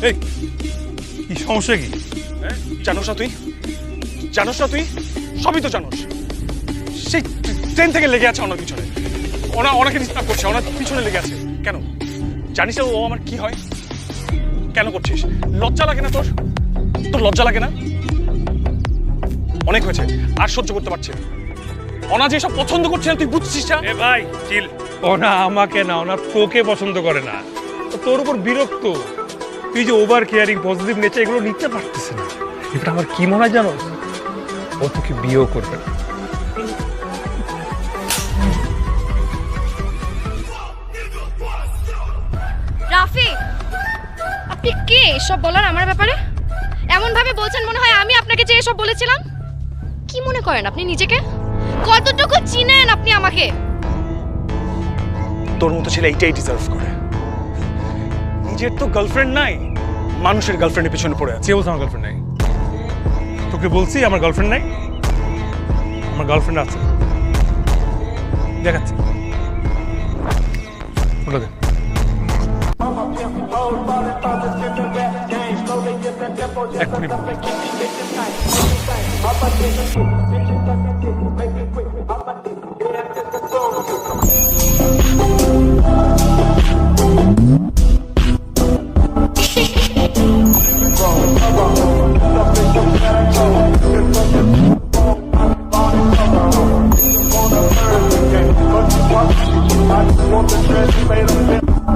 এই কি সমস্যা কি? জানোস না তুই? জানোস না তুই? সবই তো জানোস। সেই ট্রেন থেকে লেগে আছে ওনার পিছনে, ওনাকে ডিস্টার্ব করছে, ওনার পিছনে লেগে আছে। কেন জানিস না ও আমার কি হয়? কেন করছিস? লজ্জা লাগে না তোর? তোর লজ্জা লাগে না? অনেক হয়েছে, আর সহ্য করতে পারছি না। ওনা যেসব পছন্দ করছে না তুই বুঝছিস না? এ ভাই চিল। ওনা আমাকে না, ওনা তোকে পছন্দ করে না, তোর উপর বিরক্ত। তুই যে ওভার কেয়ারিং, পজিটিভ নেচার এগুলো নিতে পারতেছে না। এবার আমার কি মনে হয় জানো, ও তোকে বিয়েও করবে না। রাফি, আপনি কে এসব বলার আমার ব্যাপারে? এমন ভাবে বলছেন মনে হয় আমি আপনাকে যে এসব বলেছিলাম। কি মনে করেন আপনি নিজেকে? কতটুকু চিনেন আপনি আমাকে? তোর মতো ছেলে এইটাই ডিজার্ভ করে। নিজের তো গার্লফ্রেন্ড নাই, মানুষের গার্লফ্রেন্ডের পিছনে পড়ে আছে। কে বলছে আমার গার্লফ্রেন্ড নাই? তোকে বলছি আমার গার্লফ্রেন্ড নাই? আমার গার্লফ্রেন্ড আছে, দেখাচ্ছি। ওটা দে। এক্ষুনি বল। I just want the dress made up.